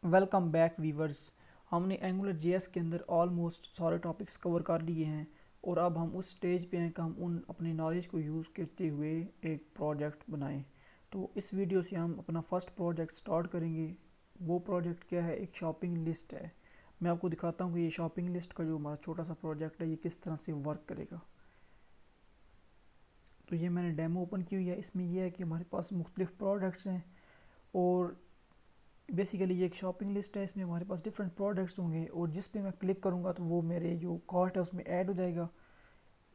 Welcome back viewers. हमने Angular JS के अंदर ऑलमोस्ट सारे टॉपिक्स कवर कर लिए हैं और अब हम उस स्टेज पे हैं कि हम उन अपनी नॉलेज को यूज़ करते हुए एक प्रोजेक्ट बनाएं। तो इस वीडियो से हम अपना फर्स्ट प्रोजेक्ट स्टार्ट करेंगे। वो प्रोजेक्ट क्या है? एक शॉपिंग लिस्ट है। मैं आपको दिखाता हूँ कि ये शॉपिंग लिस्ट का जो हमारा छोटा सा प्रोजेक्ट है ये किस तरह से वर्क करेगा। तो ये मैंने डेमो ओपन की हुई है। इसमें यह है कि हमारे पास मुख्तलिफ प्रोडक्ट्स हैं और बेसिकली ये एक शॉपिंग लिस्ट है। इसमें हमारे पास डिफरेंट प्रोडक्ट्स होंगे और जिस पे मैं क्लिक करूँगा तो वो मेरे जो कार्ट है उसमें ऐड हो जाएगा।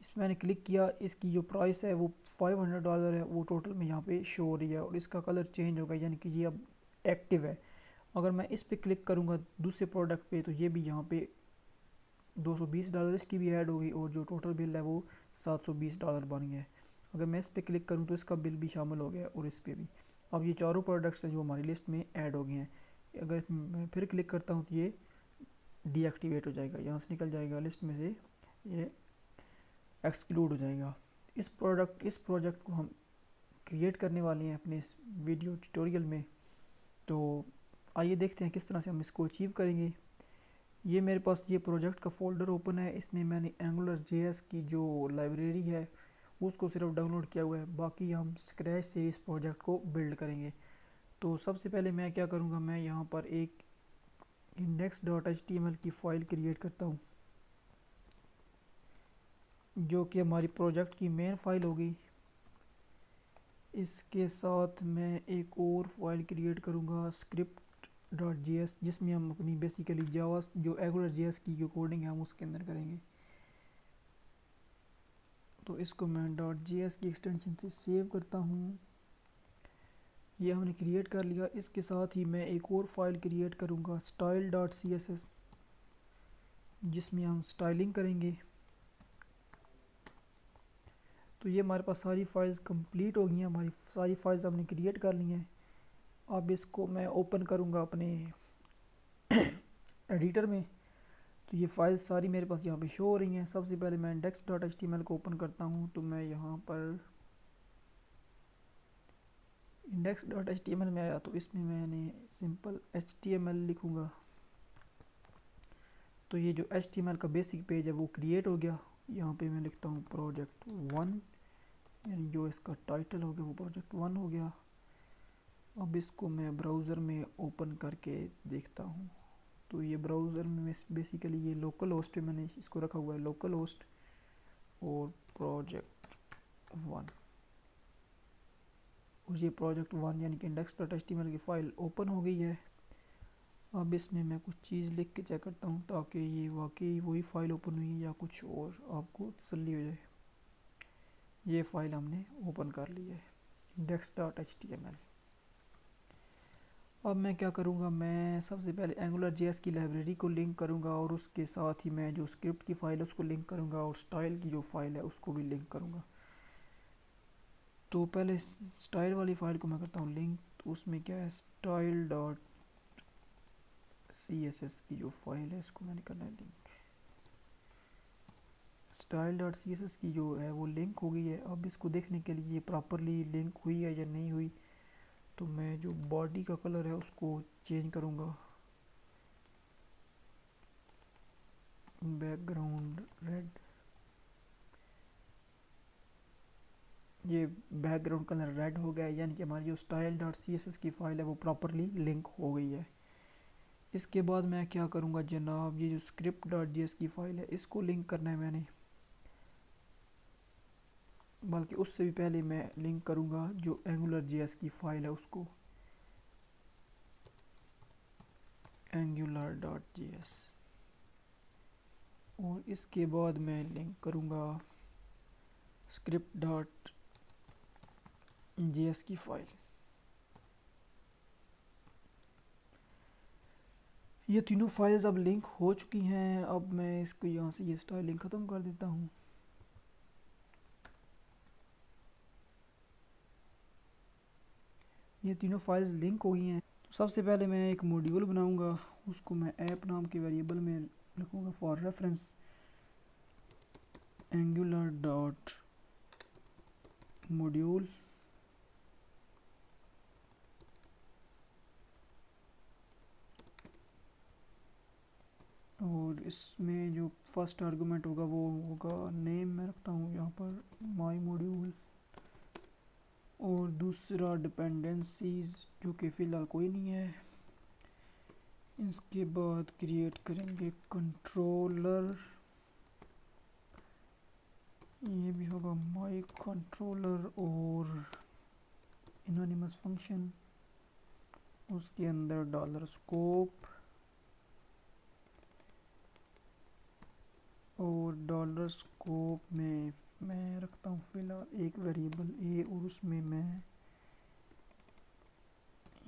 इसमें मैंने क्लिक किया, इसकी जो प्राइस है वो $500 है, वो टोटल में यहाँ पे शो हो रही है और इसका कलर चेंज होगा, यानी कि ये अब एक्टिव है। अगर मैं इस पे क्लिक करूँगा दूसरे प्रोडक्ट पे तो ये भी यहाँ पे $220 इसकी भी ऐड होगी और जो टोटल बिल है वो $720 बन गया है। अगर मैं इस पे क्लिक करूँ तो इसका बिल भी शामिल हो गया और इस पे भी। अब ये चारों प्रोडक्ट्स हैं जो हमारी लिस्ट में ऐड हो गए हैं। अगर मैं फिर क्लिक करता हूँ तो ये डीएक्टिवेट हो जाएगा, यहाँ से निकल जाएगा लिस्ट में से, ये एक्सक्लूड हो जाएगा। इस प्रोजेक्ट को हम क्रिएट करने वाले हैं अपने इस वीडियो ट्यूटोरियल में। तो आइए देखते हैं किस तरह से हम इसको अचीव करेंगे। ये मेरे पास ये प्रोजेक्ट का फ़ोल्डर ओपन है। इसमें मैंने एंगुलर जेएस की जो लाइब्रेरी है उसको सिर्फ डाउनलोड किया हुआ है, बाकी हम स्क्रैच से इस प्रोजेक्ट को बिल्ड करेंगे। तो सबसे पहले मैं क्या करूँगा, मैं यहाँ पर एक index.html की फ़ाइल क्रिएट करता हूँ जो कि हमारी प्रोजेक्ट की मेन फाइल होगी। इसके साथ मैं एक और फाइल क्रिएट करूँगा script.js, जिसमें हम अपनी बेसिकली जावा जो एंगुलर जेएस की जो कोडिंग है हम उसके अंदर करेंगे। तो इसको मैं .js की एक्सटेंशन से सेव करता हूँ। ये हमने क्रिएट कर लिया। इसके साथ ही मैं एक और फाइल क्रिएट करूँगा style.css, जिसमें हम स्टाइलिंग करेंगे। तो ये हमारे पास सारी फाइल्स कंप्लीट हो गई हैं, हमारी सारी फाइल्स हमने क्रिएट कर ली हैं। अब इसको मैं ओपन करूँगा अपने एडिटर में। तो ये फाइल्स सारी मेरे पास यहाँ पे शो हो रही हैं। सबसे पहले मैं index.html को ओपन करता हूँ। तो मैं यहाँ पर index.html में आया तो इसमें मैंने सिंपल html लिखूँगा। तो ये जो html का बेसिक पेज है वो क्रिएट हो गया। यहाँ पे मैं लिखता हूँ project1, यानी जो इसका टाइटल हो गया वो project1 हो गया। अब इसको मैं ब्राउज़र में ओपन करके देखता हूँ। तो ये ब्राउज़र में बेसिकली ये लोकल होस्ट पे मैंने इसको रखा हुआ है, लोकल होस्ट और project1। और ये project1 यानी कि index.html की फ़ाइल ओपन हो गई है। अब इसमें मैं कुछ चीज़ लिख के चेक करता हूँ ताकि ये वाकई वही फ़ाइल ओपन हुई या कुछ और आपको तसल्ली हो जाए। ये फ़ाइल हमने ओपन कर ली है, index.html। अब मैं क्या करूँगा, मैं सबसे पहले एंगुलर जेएस की लाइब्रेरी को लिंक करूँगा और उसके साथ ही मैं जो स्क्रिप्ट की फ़ाइल है उसको लिंक करूँगा और स्टाइल की जो फ़ाइल है उसको भी लिंक करूँगा। तो पहले स्टाइल वाली फ़ाइल को मैं करता हूँ लिंक। तो उसमें क्या है, style dot C S S की जो फाइल है इसको मैंने करना है link. Style dot C S S की जो है वो लिंक हो गई है। अब इसको देखने के लिए प्रॉपरली लिंक हुई है या नहीं हुई, तो मैं जो बॉडी का कलर है उसको चेंज करूँगा, बैकग्राउंड रेड। ये बैकग्राउंड कलर रेड हो गया है, यानी कि हमारी जो style dot C S S की फ़ाइल है वो प्रॉपरली लिंक हो गई है। इसके बाद मैं क्या करूँगा जनाब, ये जो स्क्रिप्ट डॉट जी एस की फ़ाइल है इसको लिंक करना है मैंने, बल्कि उससे भी पहले मैं लिंक करूँगा जो एंगुलर जी एस की फ़ाइल है उसको, एंगुलर डॉट जी एस। और इसके बाद मैं लिंक करूँगा स्क्रिप्ट डॉट जी एस की फ़ाइल। ये तीनों फाइल्स अब लिंक हो चुकी हैं। अब मैं इसको यहाँ से ये स्टाइलिंग ख़त्म कर देता हूँ। ये तीनों फाइल्स लिंक हो गई हैं। तो सबसे पहले मैं एक मॉड्यूल बनाऊँगा, उसको मैं ऐप नाम के वेरिएबल में लिखूँगा for reference angular dot module. इसमें जो फर्स्ट आर्गुमेंट होगा वो होगा नेम, मैं रखता हूँ यहाँ पर माई मॉड्यूल। और दूसरा डिपेंडेंसीज जो कि फ़िलहाल कोई नहीं है। इसके बाद क्रिएट करेंगे कंट्रोलर, ये भी होगा माई कंट्रोलर। और एनोनिमस फंक्शन, उसके अंदर डॉलर स्कोप, और डॉलर स्कोप में मैं रखता हूँ फ़िलहाल एक वेरिएबल ए, और उसमें मैं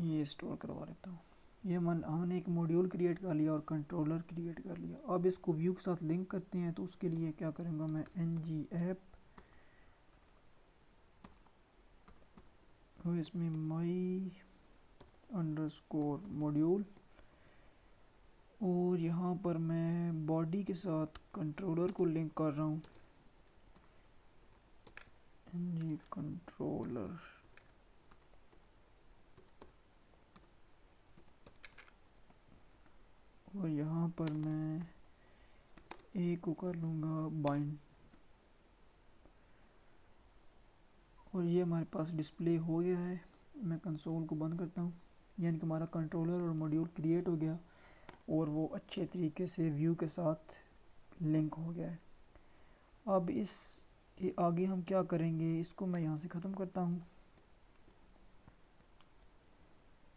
ये स्टोर करवा लेता हूँ। ये हमने एक मॉड्यूल क्रिएट कर लिया और कंट्रोलर क्रिएट कर लिया। अब इसको व्यू के साथ लिंक करते हैं, तो उसके लिए क्या करूँगा मैं, ng ऐप, और इसमें माई अंडरस्कोर मॉड्यूल, और यहाँ पर मैं बॉडी के साथ कंट्रोलर को लिंक कर रहा हूँ, ng कंट्रोलर। और यहाँ पर मैं ए को कर लूँगा बाइंड, और ये हमारे पास डिस्प्ले हो गया है। मैं कंसोल को बंद करता हूँ, यानी कि हमारा कंट्रोलर और मॉड्यूल क्रिएट हो गया और वो अच्छे तरीके से व्यू के साथ लिंक हो गया है। अब इसके आगे हम क्या करेंगे, इसको मैं यहाँ से ख़त्म करता हूँ।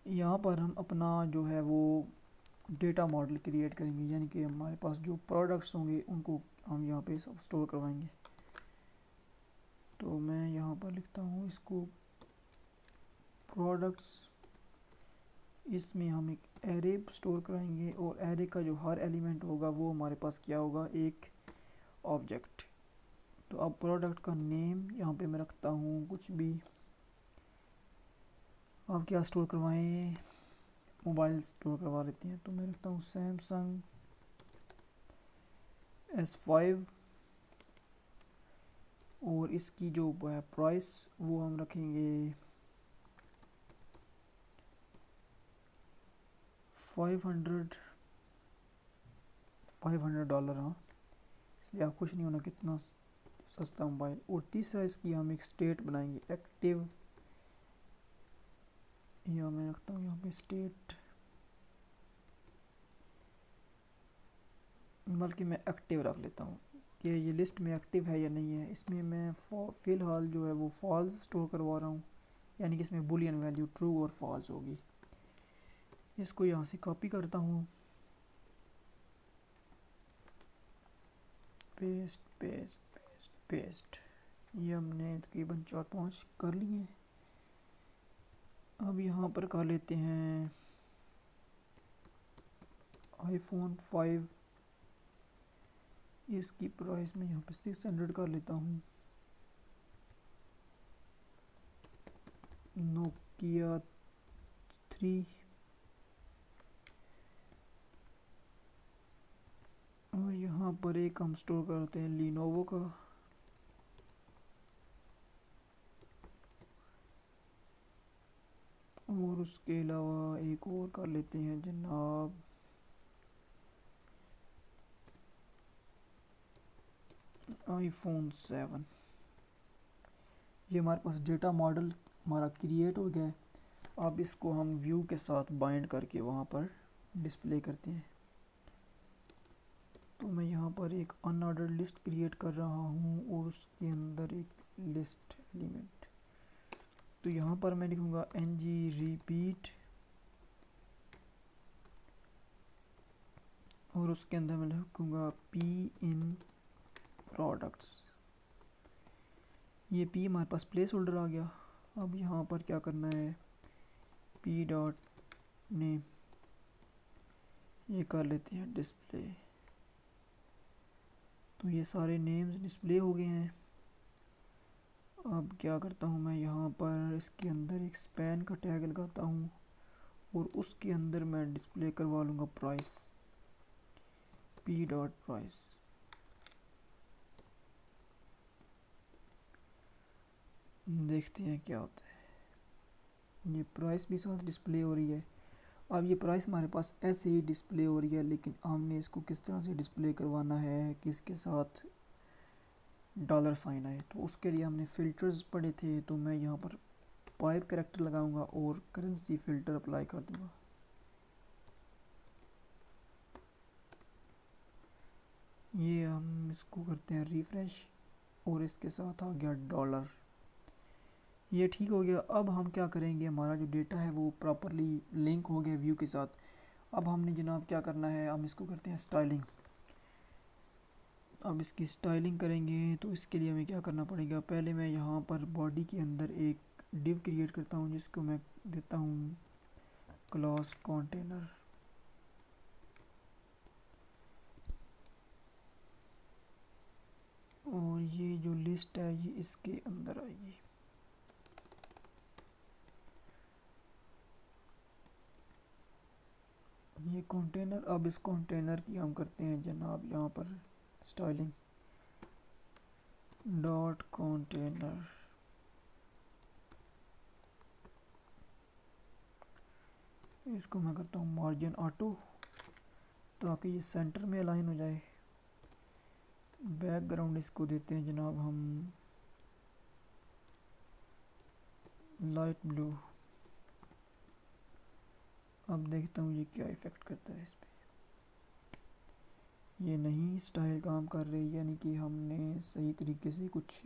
यहाँ पर हम अपना जो है वो डेटा मॉडल क्रिएट करेंगे, यानी कि हमारे पास जो प्रोडक्ट्स होंगे उनको हम यहाँ पे सब स्टोर करवाएंगे। तो मैं यहाँ पर लिखता हूँ इसको प्रोडक्ट्स, इसमें हम एक एरे स्टोर कराएंगे, और एरे का जो हर एलिमेंट होगा वो हमारे पास क्या होगा, एक ऑब्जेक्ट। तो अब प्रोडक्ट का नेम यहाँ पे मैं रखता हूँ कुछ भी, आप क्या स्टोर करवाएं, मोबाइल स्टोर करवा लेते हैं। तो मैं रखता हूँ सैमसंग S5, और इसकी जो है प्राइस वो हम रखेंगे 500 $500, हाँ, इसलिए आप खुश नहीं होना कितना सस्ता मोबाइल। और तीसरा इसकी हम एक स्टेट बनाएंगे एक्टिव, या मैं रखता हूँ यहाँ पे स्टेट, बल्कि मैं एक्टिव रख लेता हूँ कि ये लिस्ट में एक्टिव है या नहीं है। इसमें मैं फ़िलहाल जो है वो फॉल्स स्टोर करवा रहा हूँ, यानी कि इसमें बुलियन वैल्यू ट्रू और फॉल्स होगी। इसको यहाँ से कॉपी करता हूँ, पेस्ट पेस्ट पेस्ट पेस्ट, ये हमने तकरीबन 4-5 कर लिए हैं। अब यहाँ पर कर लेते हैं iPhone 5, इसकी प्राइस में यहाँ पे 600 कर लेता हूँ। नोकिया 3, और यहाँ पर एक हम स्टोर करते हैं लिनोवो का, और उसके अलावा एक और कर लेते हैं जनाब iPhone 7। ये हमारे पास डेटा मॉडल हमारा क्रिएट हो गया है। अब इसको हम व्यू के साथ बाइंड करके वहाँ पर डिस्प्ले करते हैं। तो मैं यहाँ पर एक अनऑर्डर्ड लिस्ट क्रिएट कर रहा हूँ, और उसके अंदर एक लिस्ट एलिमेंट। तो यहाँ पर मैं लिखूँगा ng रिपीट, और उसके अंदर मैं लिखूँगा p in प्रोडक्ट्स। ये p हमारे पास प्लेस होल्डर आ गया। अब यहाँ पर क्या करना है, p डॉट नेम, ये कर लेते हैं डिस्प्ले। तो ये सारे नेम्स डिस्प्ले हो गए हैं। अब क्या करता हूँ मैं, यहाँ पर इसके अंदर एक स्पैन का टैग लगाता हूँ, और उसके अंदर मैं डिस्प्ले करवा लूँगा प्राइस, p डॉट प्राइस। देखते हैं क्या होता है, ये प्राइस भी साथ डिस्प्ले हो रही है। अब ये प्राइस हमारे पास ऐसे ही डिस्प्ले हो रही है, लेकिन हमने इसको किस तरह से डिस्प्ले करवाना है कि इसके साथ डॉलर साइन आए। तो उसके लिए हमने फ़िल्टर्स पढ़े थे, तो मैं यहाँ पर पाइप कैरेक्टर लगाऊंगा और करेंसी फ़िल्टर अप्लाई कर दूंगा। ये हम इसको करते हैं रिफ़्रेश और इसके साथ आ गया डॉलर। ये ठीक हो गया। अब हम क्या करेंगे, हमारा जो डेटा है वो प्रॉपरली लिंक हो गया व्यू के साथ। अब हमने जनाब क्या करना है, हम इसको करते हैं स्टाइलिंग। अब इसकी स्टाइलिंग करेंगे तो इसके लिए हमें क्या करना पड़ेगा, पहले मैं यहाँ पर बॉडी के अंदर एक डिव क्रिएट करता हूँ जिसको मैं देता हूँ क्लास कंटेनर। और ये जो लिस्ट है ये इसके अंदर आएगी। ये कंटेनर, अब इस कंटेनर की हम करते हैं जनाब यहाँ पर स्टाइलिंग डॉट कंटेनर। इसको मैं करता हूँ मार्जिन ऑटो ताकि ये सेंटर में अलाइन हो जाए। बैकग्राउंड इसको देते हैं जनाब हम लाइट ब्लू। अब देखता हूँ ये क्या इफ़ेक्ट करता है इस पे। ये नहीं स्टाइल काम कर रही, यानी कि हमने सही तरीके से कुछ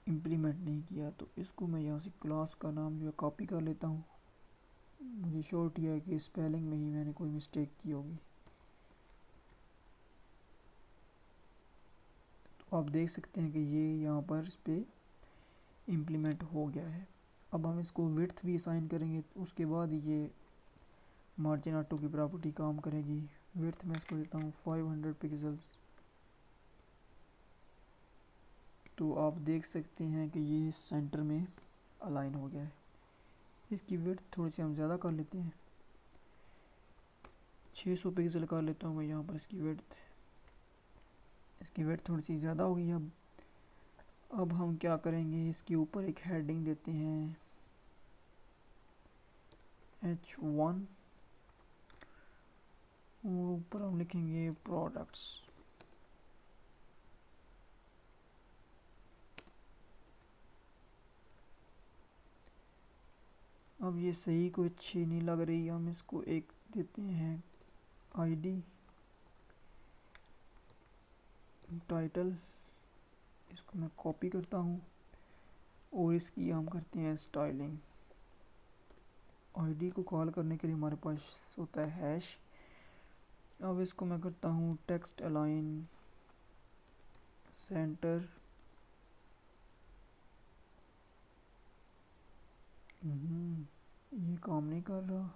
इम्प्लीमेंट नहीं किया। तो इसको मैं यहाँ से क्लास का नाम जो है कॉपी कर लेता हूँ। मुझे श्योरिटी है कि स्पेलिंग में ही मैंने कोई मिस्टेक की होगी। तो आप देख सकते हैं कि ये यहाँ पर इस पर इम्प्लीमेंट हो गया है। अब हम इसको विड्थ भी असाइन करेंगे, उसके बाद ये मार्जिन ऑटो की प्रॉपर्टी काम करेगी। विड्थ में इसको देता हूँ 500 पिक्सल्स। तो आप देख सकते हैं कि ये सेंटर में अलाइन हो गया है। इसकी विड्थ थोड़ी सी हम ज़्यादा कर लेते हैं, 600 पिक्सल कर लेता हूँ मैं यहाँ पर इसकी विड्थ। इसकी विड्थ थोड़ी सी ज़्यादा हो गई। अब हम क्या करेंगे, इसके ऊपर एक हेडिंग देते हैं H1 और ऊपर हम लिखेंगे प्रोडक्ट्स। अब ये सही कोई अच्छी नहीं लग रही, हम इसको एक देते हैं आईडी टाइटल। इसको मैं कॉपी करता हूँ और इसकी हम करते हैं स्टाइलिंग। आईडी को कॉल करने के लिए हमारे पास होता है हैश। अब इसको मैं करता हूँ टेक्स्ट अलाइन सेंटर। ये काम नहीं कर रहा।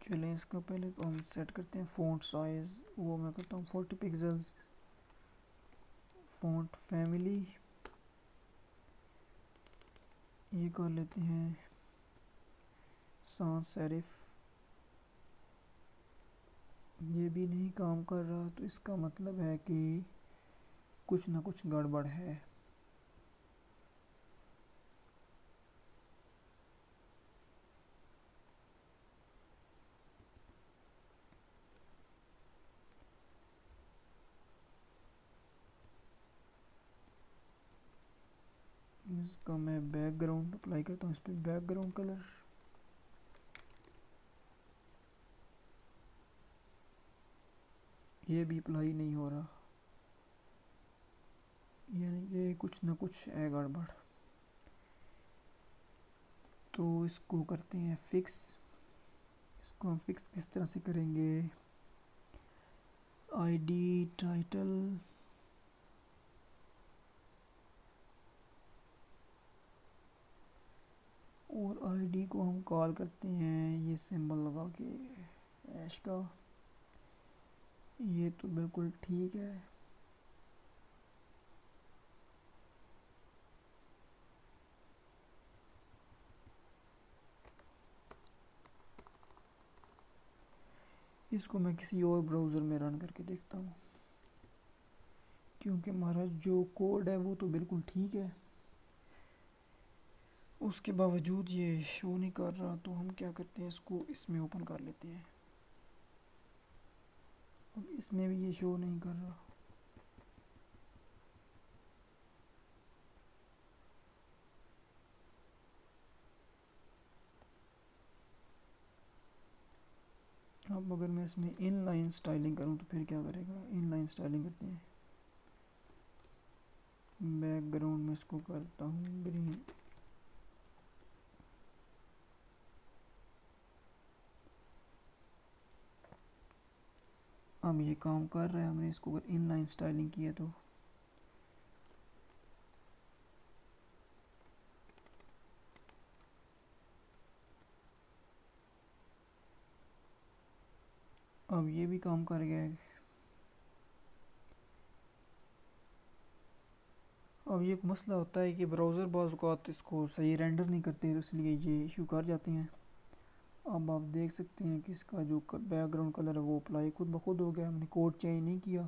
चलें इसको पहले हम सेट करते हैं फ़ॉन्ट साइज़, वो मैं करता हूँ 40 पिक्सल्स। फ़ॉन्ट फैमिली ये कर लेते हैं sans serif। ये भी नहीं काम कर रहा, तो इसका मतलब है कि कुछ ना कुछ गड़बड़ है। इसका मैं बैकग्राउंड अप्लाई करता हूँ, इस पर बैकग्राउंड कलर। ये भी अप्लाई नहीं हो रहा, यानी कि कुछ ना कुछ है गड़बड़। तो इसको करते हैं फिक्स। इसको हम फिक्स किस तरह से करेंगे, आईडी टाइटल और आईडी को हम कॉल करते हैं ये सिंबल लगा के ऐश का। ये तो बिल्कुल ठीक है। इसको मैं किसी और ब्राउज़र में रन करके देखता हूँ, क्योंकि हमारा जो कोड है वो तो बिल्कुल ठीक है। उसके बावजूद ये शो नहीं कर रहा, तो हम क्या करते हैं, इसको इसमें ओपन कर लेते हैं। अब इसमें भी ये शो नहीं कर रहा। अब अगर मैं इसमें इनलाइन स्टाइलिंग करूँ तो फिर क्या करेगा। इनलाइन स्टाइलिंग करते हैं, बैकग्राउंड में इसको करता हूँ ग्रीन। अब ये काम कर रहा है, हमने इसको अगर इनलाइन स्टाइलिंग किया तो अब ये भी काम कर गया है। अब ये एक मसला होता है कि ब्राउज़र बाज़ औक़ात इसको सही रेंडर नहीं करते, तो इसलिए ये इशू कर जाते हैं। अब आप देख सकते हैं कि इसका जो बैकग्राउंड कलर है वो अप्लाई खुद ब खुद हो गया, हमने कोड चेंज नहीं किया।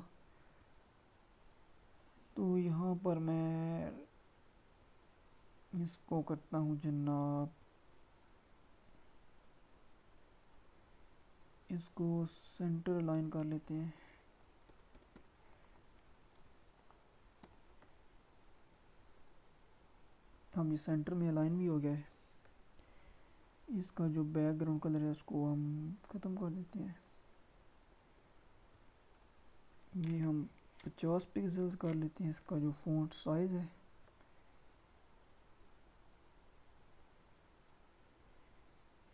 तो यहाँ पर मैं इसको करता हूँ जनाब, इसको सेंटर अलाइन कर लेते हैं। हम ये सेंटर में अलाइन भी हो गया है। इसका जो बैकग्राउंड कलर है उसको हम ख़त्म कर देते हैं। ये हम 50 पिक्सल्स कर लेते हैं। इसका जो फ़ॉन्ट साइज़ है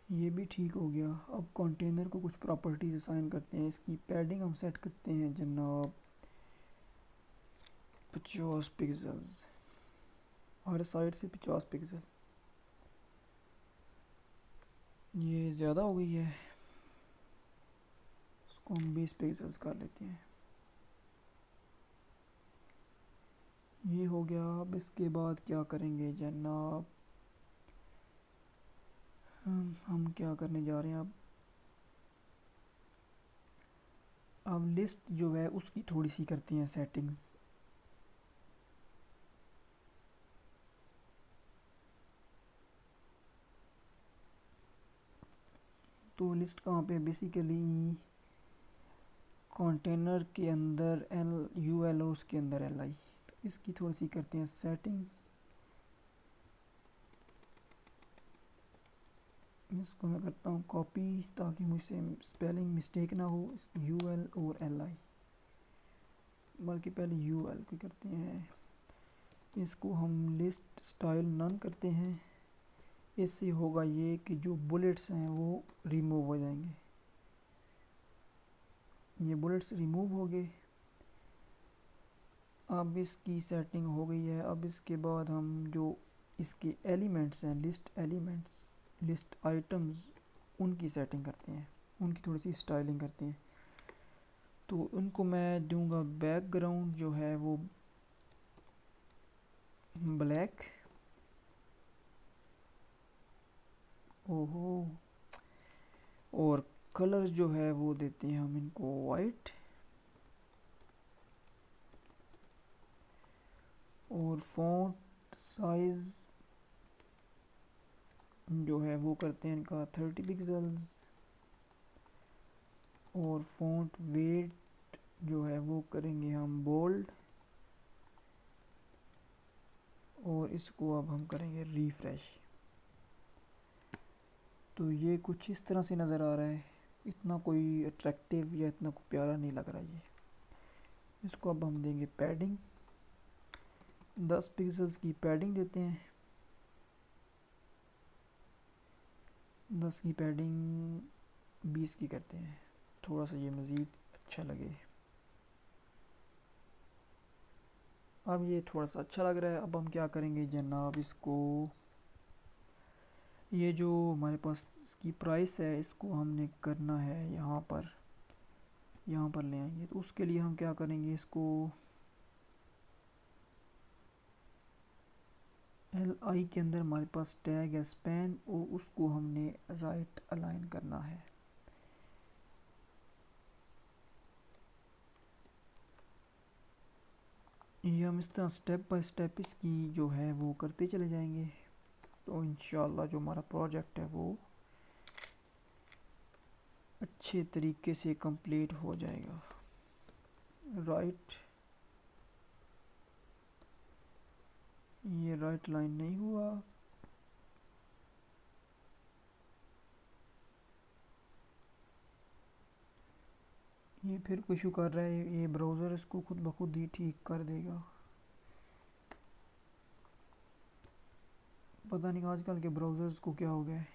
ये भी ठीक हो गया। अब कंटेनर को कुछ प्रॉपर्टीज असाइन करते हैं। इसकी पैडिंग हम सेट करते हैं जनाब 50 पिक्सल्स, हर साइड से 50 पिक्सल। ये ज़्यादा हो गई है, इसको हम 20 पिक्सल्स कर लेते हैं। ये हो गया। अब इसके बाद क्या करेंगे जनाब, हम क्या करने जा रहे हैं अब लिस्ट जो है उसकी थोड़ी सी करते हैं सेटिंग्स। तो लिस्ट कहाँ पे, बेसिकली कंटेनर के अंदर UL, उसके अंदर LI। तो इसकी थोड़ी सी करते हैं सेटिंग। इसको मैं करता हूँ कॉपी ताकि मुझसे स्पेलिंग मिस्टेक ना हो UL और LI, बल्कि पहले UL को करते हैं। इसको हम लिस्ट स्टाइल नन करते हैं। इससे होगा ये कि जो बुलेट्स हैं वो रिमूव हो जाएंगे। ये बुलेट्स रिमूव हो गए। अब इसकी सेटिंग हो गई है। अब इसके बाद हम जो इसके एलिमेंट्स हैं, लिस्ट एलिमेंट्स, लिस्ट आइटम्स, उनकी सेटिंग करते हैं, उनकी थोड़ी सी स्टाइलिंग करते हैं। तो उनको मैं दूंगा बैकग्राउंड जो है वो ब्लैक। ओहो। और कलर जो है वो देते हैं हम इनको वाइट। और फॉन्ट साइज़ जो है वो करते हैं इनका 30 पिक्सल्स। और फॉन्ट वेट जो है वो करेंगे हम बोल्ड। और इसको अब हम करेंगे रिफ्रेश। तो ये कुछ इस तरह से नज़र आ रहा है। इतना कोई अट्रैक्टिव या इतना कोई प्यारा नहीं लग रहा ये। इसको अब हम देंगे पैडिंग, 10 पिक्सल्स की पैडिंग देते हैं। 10 की पैडिंग 20 की करते हैं, थोड़ा सा ये मज़ीद अच्छा लगे। अब ये थोड़ा सा अच्छा लग रहा है। अब हम क्या करेंगे जनाब, इसको ये जो हमारे पास इसकी प्राइस है इसको हमने करना है यहाँ पर ले आएंगे। तो उसके लिए हम क्या करेंगे, इसको LI के अंदर हमारे पास टैग है स्पैन, और उसको हमने राइट अलाइन करना है। ये हम इस तरह स्टेप बाय स्टेप इसकी जो है वो करते चले जाएंगे। तो इंशाल्लाह जो हमारा प्रोजेक्ट है वो अच्छे तरीके से कंप्लीट हो जाएगा। राइट, ये राइट लाइन नहीं हुआ। ये फिर कुछ इशू कर रहा है, ये ब्राउज़र इसको खुद ब खुद ही ठीक कर देगा। पता नहीं आजकल के ब्राउज़र्स को क्या हो गया है।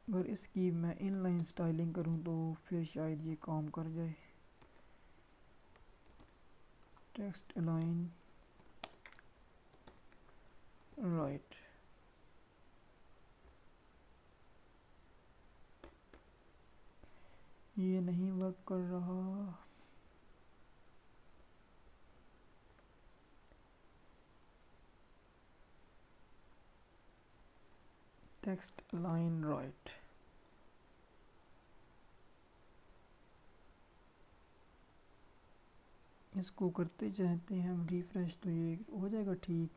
अगर इसकी मैं इनलाइन स्टाइलिंग करूं तो फिर शायद ये काम कर जाए। टेक्स्ट अलाइन राइट, ये नहीं वर्क कर रहा। टेक्स्ट अलाइन राइट, इसको करते चाहते हैं हम रिफ्रेश तो ये हो जाएगा ठीक।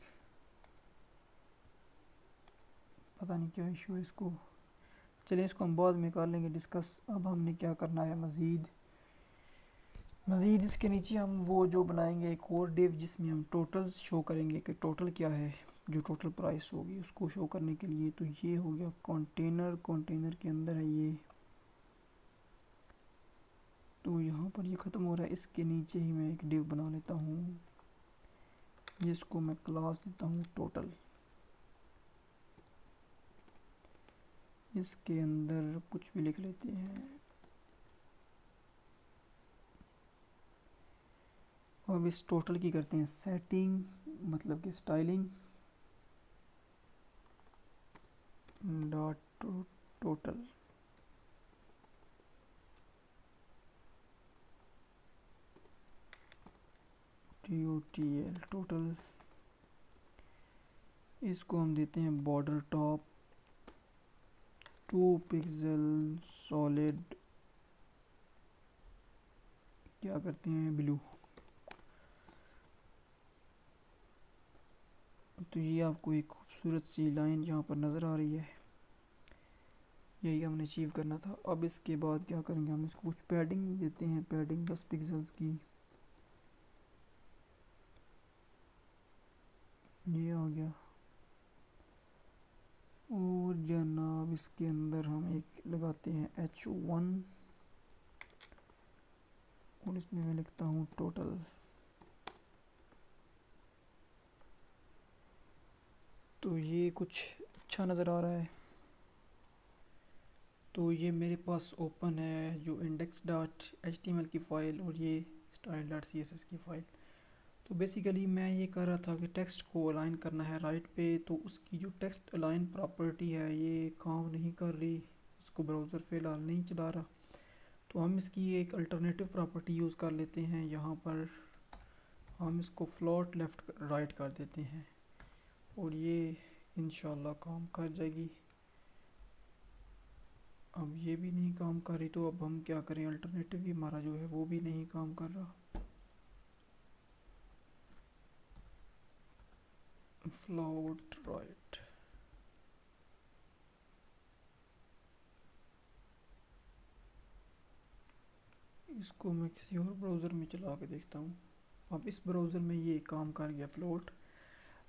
पता नहीं क्या इशू है इसको। चलिए इसको हम बाद में कर लेंगे डिस्कस। अब हमने क्या करना है मज़ीद इसके नीचे हम वो जो बनाएंगे एक और डिव जिसमें हम टोटल्स शो करेंगे कि टोटल क्या है, जो टोटल प्राइस होगी उसको शो करने के लिए। तो ये हो गया कंटेनर के अंदर है ये। तो यहाँ पर ये ख़त्म हो रहा है, इसके नीचे ही मैं एक डिव बना लेता हूँ, जिसको मैं क्लास देता हूँ टोटल। इसके अंदर कुछ भी लिख लेते हैं। अब इस टोटल की करते हैं सेटिंग, मतलब कि styling dot total. TOTL total. इसको हम देते हैं बॉर्डर टॉप 2 पिक्सल सॉलिड, क्या करते हैं ब्लू। तो ये आपको एक खूबसूरत सी लाइन यहाँ पर नज़र आ रही है, यही हमने अचीव करना था। अब इसके बाद क्या करेंगे, हम इसको कुछ पैडिंग देते हैं, पैडिंग 10 पिक्सल्स की। ये आ गया। और जनाब इसके अंदर हम एक लगाते हैं H1 और इसमें मैं लिखता हूँ टोटल। तो ये कुछ अच्छा नज़र आ रहा है। तो ये मेरे पास ओपन है जो index.html की फ़ाइल और ये style.css की फ़ाइल। तो बेसिकली मैं ये कर रहा था कि टेक्स्ट को अलाइन करना है राइट पे, तो उसकी जो टेक्स्ट अलाइन प्रॉपर्टी है ये काम नहीं कर रही, इसको ब्राउज़र फ़िलहाल नहीं चला रहा। तो हम इसकी एक अल्टरनेटिव प्रॉपर्टी यूज़ कर लेते हैं। यहाँ पर हम इसको फ्लोट लेफ़्ट राइट कर देते हैं और ये इंशाल्लाह काम कर जाएगी। अब ये भी नहीं काम कर रही, तो अब हम क्या करें, अल्टरनेटिव भी हमारा जो है वो भी नहीं काम कर रहा। फ्लोट राइट, इसको मैं किसी और ब्राउज़र में चला के देखता हूँ। अब इस ब्राउज़र में ये काम कर गया फ्लोट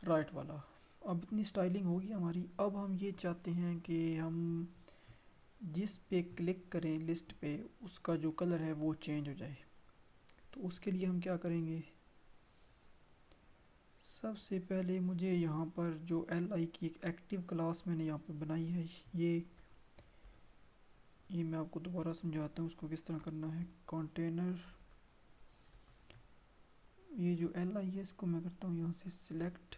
राइट वाला। अब इतनी स्टाइलिंग होगी हमारी। अब हम ये चाहते हैं कि हम जिस पे क्लिक करें लिस्ट पे उसका जो कलर है वो चेंज हो जाए। तो उसके लिए हम क्या करेंगे, सबसे पहले मुझे यहाँ पर जो li की एक एक्टिव क्लास मैंने यहाँ पे बनाई है, ये मैं आपको दोबारा समझाता हूँ उसको किस तरह करना है। कंटेनर, ये जो li है इसको मैं करता हूँ यहाँ से सिलेक्ट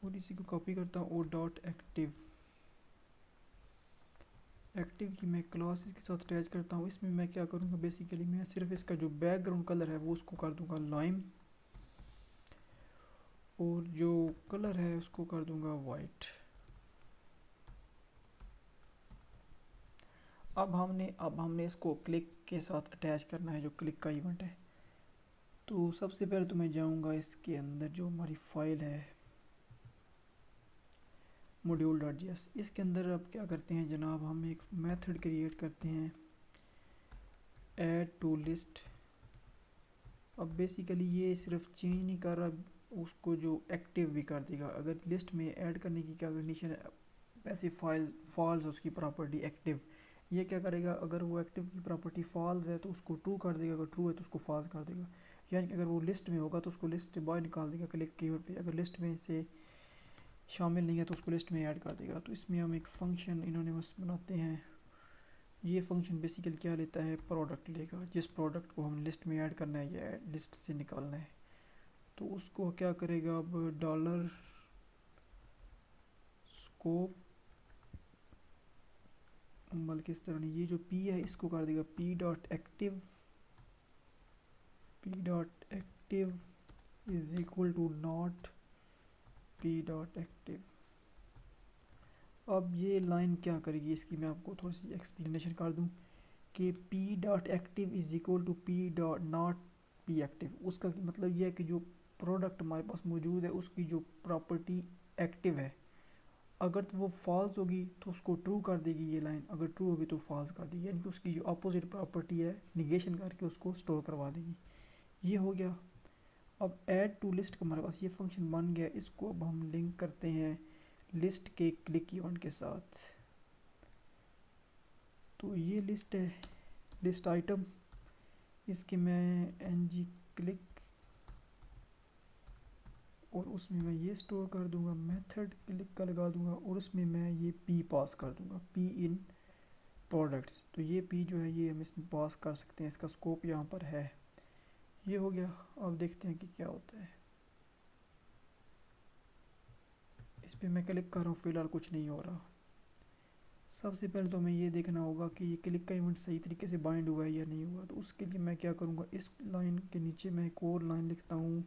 और इसी को कॉपी करता हूँ और डॉट एक्टिव की मैं क्लास इसके साथ अटैच करता हूँ। इसमें मैं क्या करूँगा, बेसिकली मैं सिर्फ इसका जो बैकग्राउंड कलर है वो उसको कर दूँगा लाइम और जो कलर है उसको कर दूँगा वाइट। अब हमने इसको क्लिक के साथ अटैच करना है, जो क्लिक का इवेंट है। तो सबसे पहले तो मैं जाऊंगा इसके अंदर जो हमारी फाइल है module.js, इसके अंदर अब क्या करते हैं जनाब, हम एक मेथड क्रिएट करते हैं ऐड टू लिस्ट। अब बेसिकली ये सिर्फ चेंज नहीं कर रहा, उसको जो एक्टिव भी कर देगा। अगर लिस्ट में ऐड करने की क्या कंडीशन है, वैसे फाइल फॉल्स उसकी प्रॉपर्टी एक्टिव, ये क्या करेगा, अगर वो एक्टिव की प्रॉपर्टी फॉल्स है तो उसको ट्रू कर देगा, अगर ट्रू है तो उसको फॉल्स कर देगा। यानी कि अगर वो लिस्ट में होगा तो उसको लिस्ट से बाहर निकाल देगा क्लिक कीवर्ड पे, अगर लिस्ट में से शामिल नहीं है तो उसको लिस्ट में ऐड कर देगा। तो इसमें हम एक फ़ंक्शन इन्होंने बस बनाते हैं। ये फंक्शन बेसिकली क्या लेता है, प्रोडक्ट लेगा, जिस प्रोडक्ट को हम लिस्ट में ऐड करना है या लिस्ट से निकालना है। तो उसको क्या करेगा, अब डॉलर स्कोप, बल्कि इस तरह नहीं, ये जो पी है इसको कर देगा P dot active, P dot active is equal to not P dot active. अब ये लाइन क्या करेगी इसकी, मैं आपको थोड़ी सी एक्सप्लेनेशन कर दूं कि P dot active is equal to P dot not P active. उसका मतलब ये है कि जो प्रोडक्ट हमारे पास मौजूद है उसकी जो प्रॉपर्टी एक्टिव है, अगर तो वो फॉल्स होगी तो उसको ट्रू कर देगी ये लाइन, अगर ट्रू होगी तो फॉल्स कर देगी, यानी कि उसकी जो अपोजिट प्रॉपर्टी है निगेशन करके उसको स्टोर करवा देगी। ये हो गया। अब ऐड टू लिस्ट का हमारे पास ये फंक्शन बन गया, इसको अब हम लिंक करते हैं लिस्ट के क्लिक इवेंट के साथ। तो ये लिस्ट है, लिस्ट आइटम, इसके मैं ng क्लिक और उसमें मैं ये स्टोर कर दूंगा, मेथड क्लिक का लगा दूंगा और उसमें मैं ये p पास कर दूंगा, p इन प्रोडक्ट्स। तो ये p जो है ये हम इसमें पास कर सकते हैं, इसका स्कोप यहाँ पर है। ये हो गया। अब देखते हैं कि क्या होता है। इस पर मैं क्लिक कर रहा हूँ, फिलहाल कुछ नहीं हो रहा। सबसे पहले तो हमें ये देखना होगा कि ये क्लिक का इवेंट सही तरीके से बाइंड हुआ है या नहीं हुआ। तो उसके लिए मैं क्या करूँगा, इस लाइन के नीचे मैं एक और लाइन लिखता हूँ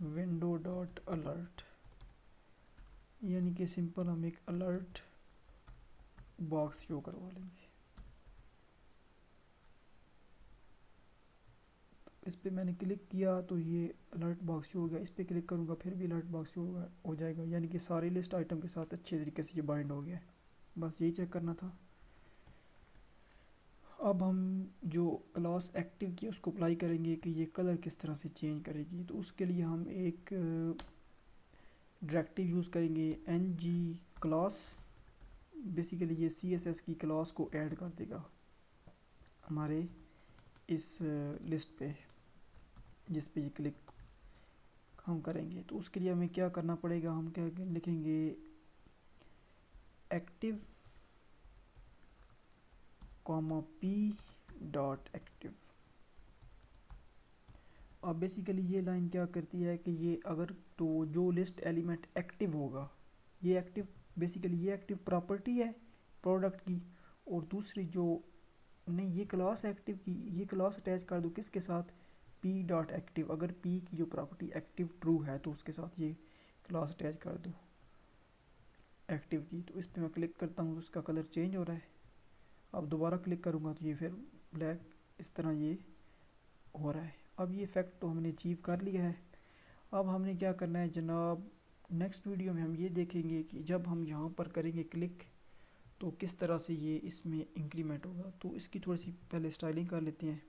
विंडो डॉट अलर्ट, यानी कि सिंपल हम एक अलर्ट बॉक्स शो करवा लेंगे। तो इस पर मैंने क्लिक किया तो ये अलर्ट बॉक्स शो हो गया, इस पर क्लिक करूँगा फिर भी अलर्ट बॉक्स शो हो जाएगा, यानी कि सारी लिस्ट आइटम के साथ अच्छे तरीके से ये बाइंड हो गया। बस यही चेक करना था। अब हम जो क्लास एक्टिव की उसको अप्लाई करेंगे कि ये कलर किस तरह से चेंज करेगी। तो उसके लिए हम एक डायरेक्टिव यूज़ करेंगे ng क्लास। बेसिकली ये CSS की क्लास को ऐड कर देगा हमारे इस लिस्ट पे जिस पे ये क्लिक हम करेंगे। तो उसके लिए हमें क्या करना पड़ेगा, हम क्या लिखेंगे active comma p dot active. अब बेसिकली ये लाइन क्या करती है कि ये अगर तो जो लिस्ट एलिमेंट एक्टिव होगा, ये एक्टिव बेसिकली ये एक्टिव प्रॉपर्टी है प्रोडक्ट की, और दूसरी जो नहीं, ये क्लास एक्टिव की, ये क्लास अटैच कर दो किसके साथ, p डॉट एक्टिव। अगर p की जो प्रॉपर्टी एक्टिव ट्रू है तो उसके साथ ये क्लास अटैच कर दो एक्टिव की। तो इस पर मैं क्लिक करता हूँ तो उसका कलर चेंज हो रहा है। अब दोबारा क्लिक करूँगा तो ये फिर ब्लैक इस तरह ये हो रहा है। अब ये इफेक्ट तो हमने अचीव कर लिया है। अब हमने क्या करना है जनाब, नेक्स्ट वीडियो में हम ये देखेंगे कि जब हम यहाँ पर करेंगे क्लिक तो किस तरह से ये इसमें इंक्रीमेंट होगा। तो इसकी थोड़ी सी पहले स्टाइलिंग कर लेते हैं।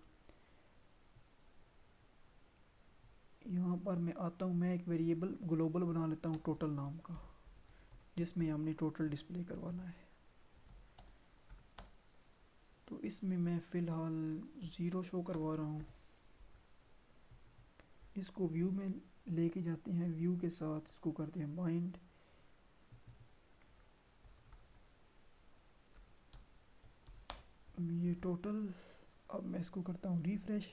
यहाँ पर मैं आता हूँ, मैं एक वेरिएबल ग्लोबल बना लेता हूँ टोटल नाम का, जिसमें हमने टोटल डिस्प्ले करवाना है। तो इसमें मैं फ़िलहाल 0 शो करवा रहा हूँ। इसको व्यू में लेके जाते हैं, व्यू के साथ इसको करते हैं बाइंड। ये टोटल, अब मैं इसको करता हूँ रिफ्रेश,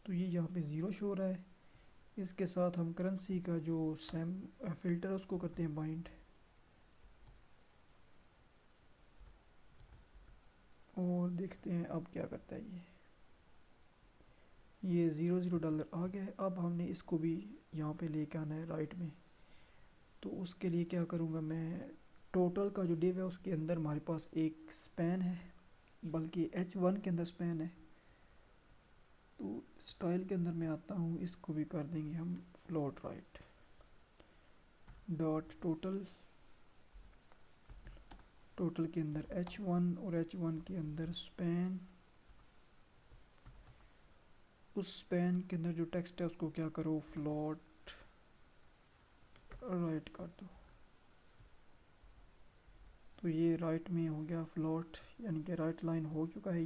तो ये यहाँ पे 0 शो हो रहा है। इसके साथ हम करेंसी का जो सैम फिल्टर है उसको करते हैं बाइंड, और देखते हैं अब क्या करता है। ये $0 आ गया है। अब हमने इसको भी यहाँ पे लेके आना है राइट में। तो उसके लिए क्या करूँगा, मैं टोटल का जो डिव है उसके अंदर हमारे पास एक स्पैन है, बल्कि H1 के अंदर स्पैन है। तो स्टाइल के अंदर मैं आता हूँ, इसको भी कर देंगे हम float right dot total. Total के अंदर h1 और h1 के अंदर स्पैन, उस स्पैन के अंदर जो टेक्स्ट है उसको क्या करो फ्लोट राइट कर दो। तो ये राइट में हो गया फ्लोट, यानी कि राइट लाइन हो चुका है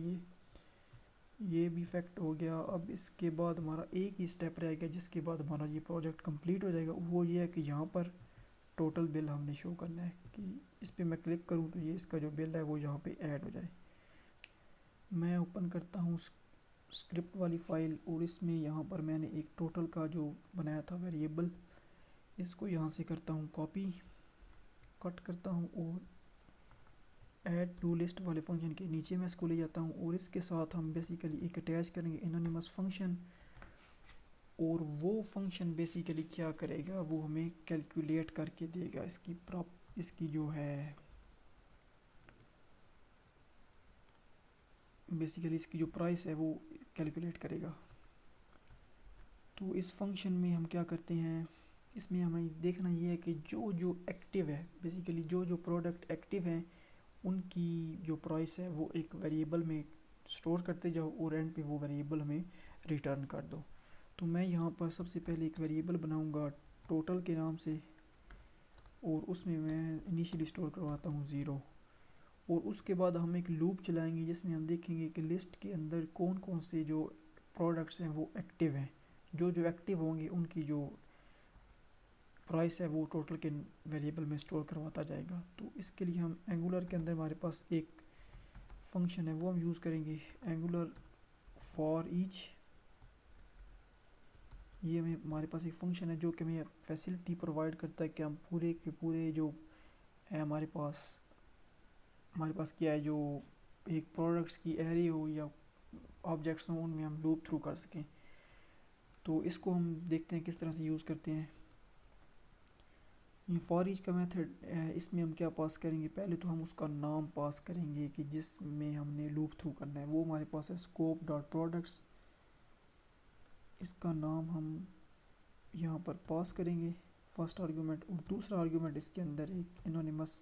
ये भी फैक्ट हो गया। अब इसके बाद हमारा एक ही स्टेप रह गया जिसके बाद हमारा ये प्रोजेक्ट कंप्लीट हो जाएगा। वो ये है कि यहाँ पर टोटल बिल हमने शो करना है कि इस पर मैं क्लिक करूँ तो ये इसका जो बिल है वो यहाँ पे ऐड हो जाए। मैं ओपन करता हूँ स्क्रिप्ट वाली फ़ाइल और इसमें यहाँ पर मैंने एक टोटल का जो बनाया था वेरिएबल, इसको यहाँ से करता हूँ कॉपी, कट करता हूँ और ऐड टू लिस्ट वाले फंक्शन के नीचे मैं इसको ले जाता हूँ और इसके साथ हम बेसिकली एक अटैच करेंगे एनोनिमस फंक्शन। और वो फंक्शन बेसिकली क्या करेगा, वो हमें कैलकुलेट करके देगा इसकी जो है बेसिकली इसकी जो प्राइस है वो कैलकुलेट करेगा। तो इस फंक्शन में हम क्या करते हैं, इसमें हमें देखना ये है कि जो जो एक्टिव है, बेसिकली जो जो प्रोडक्ट एक्टिव हैं उनकी जो प्राइस है वो एक वेरिएबल में स्टोर करते जाओ और एंड पे वो वेरिएबल हमें रिटर्न कर दो। तो मैं यहाँ पर सबसे पहले एक वेरिएबल बनाऊँगा टोटल के नाम से और उसमें मैं इनिशियली स्टोर करवाता हूँ 0। और उसके बाद हम एक लूप चलाएंगे जिसमें हम देखेंगे कि लिस्ट के अंदर कौन कौन से जो प्रोडक्ट्स हैं वो एक्टिव हैं। जो जो एक्टिव होंगे उनकी जो प्राइस है वो टोटल के वेरिएबल में स्टोर करवाता जाएगा। तो इसके लिए हम एंगुलर के अंदर हमारे पास एक फंक्शन है वो हम यूज़ करेंगे एंगुलर फॉर ईच। ये हमारे पास एक फ़ंक्शन है जो कि हमें फैसिलिटी प्रोवाइड करता है कि हम पूरे के पूरे जो है हमारे पास क्या है, जो एक प्रोडक्ट्स की एरे हो या ऑब्जेक्ट्स हों उनमें हम लूप थ्रू कर सकें। तो इसको हम देखते हैं किस तरह से यूज़ करते हैं। ये फॉर ईच का मेथड है, इसमें हम क्या पास करेंगे, पहले तो हम उसका नाम पास करेंगे कि जिसमें हमने लूप थ्रू करना है। वो हमारे पास है स्कोप डॉट प्रोडक्ट्स। इसका नाम हम यहाँ पर पास करेंगे फर्स्ट आर्गुमेंट, और दूसरा आर्गुमेंट इसके अंदर एक एनोनिमस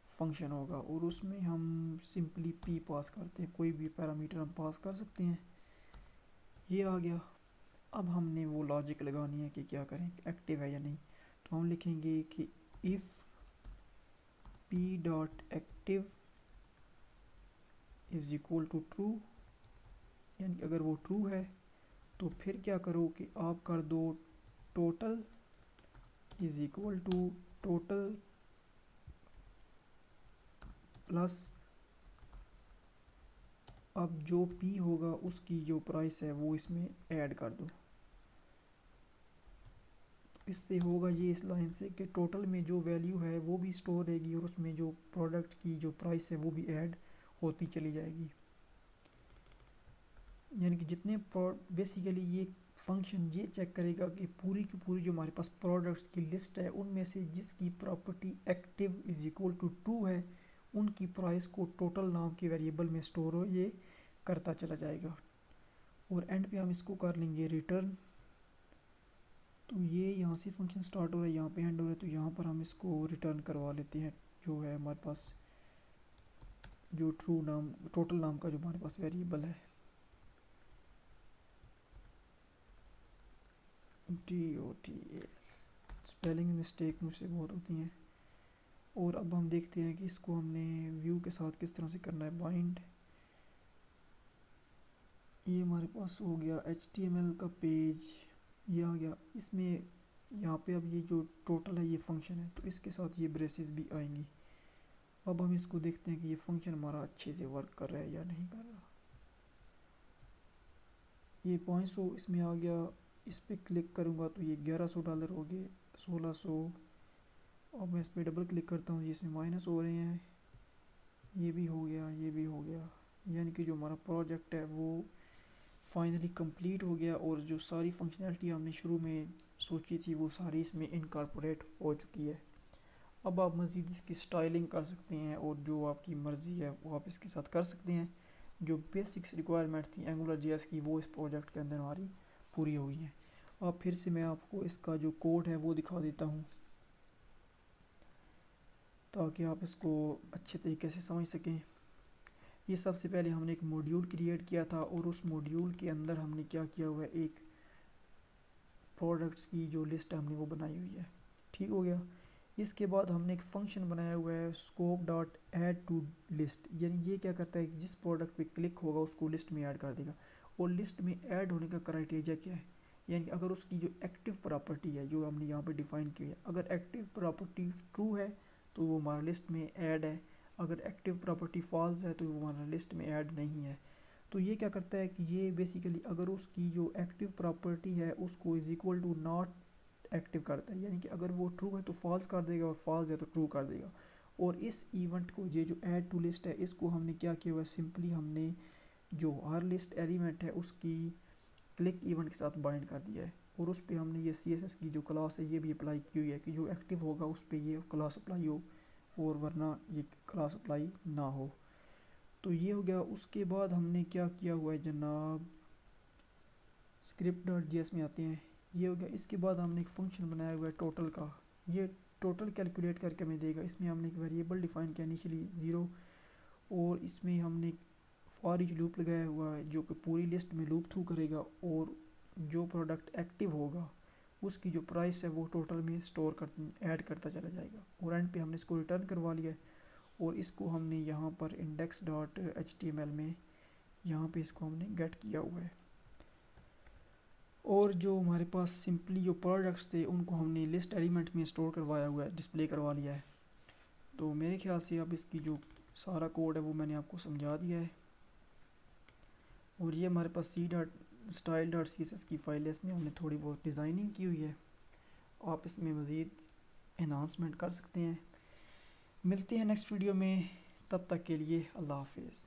फंक्शन होगा और उसमें हम सिंपली p पास करते हैं, कोई भी पैरामीटर हम पास कर सकते हैं। ये आ गया। अब हमने वो लॉजिक लगानी है कि क्या करें, एक्टिव है या नहीं। तो हम लिखेंगे कि if p dot active is equal to true, यानी कि अगर वो ट्रू है तो फिर क्या करो कि आप कर दो total is equal to total plus अब जो p होगा उसकी जो प्राइस है वो इसमें ऐड कर दो। इससे होगा ये इस लाइन से कि टोटल में जो वैल्यू है वो भी स्टोर रहेगी और उसमें जो प्रोडक्ट की जो प्राइस है वो भी ऐड होती चली जाएगी। यानी कि जितने बेसिकली ये फंक्शन ये चेक करेगा कि पूरी की पूरी जो हमारे पास प्रोडक्ट्स की लिस्ट है उनमें से जिसकी property active is equal to true है उनकी प्राइस को टोटल नाम के वेरिएबल में स्टोर हो ये करता चला जाएगा। और एंड पे हम इसको कर लेंगे रिटर्न। तो ये यहाँ से फंक्शन स्टार्ट हो रहा है, यहाँ पे एंड हो रहा है, तो यहाँ पर हम इसको रिटर्न करवा लेते हैं जो है हमारे पास जो ट्रू नाम टोटल नाम का जो हमारे पास वेरिएबल है TOTAL। स्पेलिंग मिस्टेक मुझसे बहुत होती हैं। और अब हम देखते हैं कि इसको हमने व्यू के साथ किस तरह से करना है बाइंड। ये हमारे पास हो गया HTML का पेज, ये आ गया। इसमें यहाँ पे अब ये जो टोटल है ये फंक्शन है तो इसके साथ ये ब्रेसेस भी आएंगी। अब हम इसको देखते हैं कि ये फंक्शन हमारा अच्छे से वर्क कर रहा है या नहीं कर रहा। ये $500 इसमें आ गया, इस पर क्लिक करूँगा तो ये $1100 हो गए, 1600। अब मैं इस पर डबल क्लिक करता हूँ, इसमें माइनस हो रहे हैं, ये भी हो गया, ये भी हो गया। यानी कि जो हमारा प्रोजेक्ट है वो फाइनली कंप्लीट हो गया और जो सारी फंक्शनैलिटी हमने शुरू में सोची थी वो सारी इसमें इनकॉर्पोरेट हो चुकी है। अब आप मज़ीद इसकी स्टाइलिंग कर सकते हैं और जो आपकी मर्ज़ी है वो आप इसके साथ कर सकते हैं। जो बेसिक्स रिक्वायरमेंट थी एंगुलर जेएस की वो इस प्रोजेक्ट के अंदर हमारी पूरी हो गई हैं। अब फिर से मैं आपको इसका जो कोड है वो दिखा देता हूँ ताकि आप इसको अच्छे तरीके से समझ सकें। ये सबसे पहले हमने एक मॉड्यूल क्रिएट किया था और उस मॉड्यूल के अंदर हमने क्या किया हुआ है, एक प्रोडक्ट्स की जो लिस्ट हमने वो बनाई हुई है। ठीक हो गया। इसके बाद हमने एक फंक्शन बनाया हुआ है scope dot add to list, यानी ये क्या करता है कि जिस प्रोडक्ट पे क्लिक होगा उसको लिस्ट में ऐड कर देगा। और लिस्ट में ऐड होने का क्राइटेरिया क्या है, यानी कि अगर उसकी जो एक्टिव प्रॉपर्टी है जो हमने यहाँ पे डिफाइन की है, अगर एक्टिव प्रॉपर्टी ट्रू है तो वो हमारा लिस्ट में ऐड है, अगर एक्टिव प्रॉपर्टी फॉल्स है तो वो हमारा लिस्ट में ऐड नहीं है। तो ये क्या करता है कि ये बेसिकली अगर उसकी जो एक्टिव प्रॉपर्टी है उसको is equal to not active करता है, यानी कि अगर वो ट्रू है तो फॉल्स कर देगा और फॉल्स है तो ट्रू कर देगा। और इस इवेंट को ये जो ऐड टू लिस्ट है इसको हमने क्या किया हुआ है, सिंपली हमने जो हर लिस्ट एलिमेंट है उसकी क्लिक इवेंट के साथ बाइंड कर दिया है। और उस पर हमने ये CSS की जो क्लास है ये भी अप्लाई की हुई है कि जो एक्टिव होगा उस पर ये क्लास अप्लाई हो और वरना ये क्लास अप्लाई ना हो। तो ये हो गया। उसके बाद हमने क्या किया हुआ है जनाब, script.js में आते हैं। ये हो गया। इसके बाद हमने एक फंक्शन बनाया हुआ है टोटल का, ये टोटल कैलकुलेट करके हमें देगा। इसमें हमने एक वेरिएबल डिफाइन किया इनिशियली 0 और इसमें हमने फॉर ईच लूप लगाया हुआ है जो कि पूरी लिस्ट में लूप थ्रू करेगा और जो प्रोडक्ट एक्टिव होगा उसकी जो प्राइस है वो टोटल में स्टोर कर ऐड करता चला जाएगा। और एंड पे हमने इसको रिटर्न करवा लिया है और इसको हमने यहाँ पर index.html में यहाँ पे इसको हमने गेट किया हुआ है। और जो हमारे पास सिंपली जो प्रोडक्ट्स थे उनको हमने लिस्ट एलिमेंट में स्टोर करवाया हुआ है, डिस्प्ले करवा लिया है। तो मेरे ख्याल से अब इसकी जो सारा कोड है वो मैंने आपको समझा दिया है। और ये हमारे पास style.css की फाइल है, इसमें हमने थोड़ी बहुत डिज़ाइनिंग की हुई है। आप इसमें मज़ीद एनहांसमेंट कर सकते हैं। मिलते हैं नेक्स्ट वीडियो में, तब तक के लिए अल्लाह हाफिज़।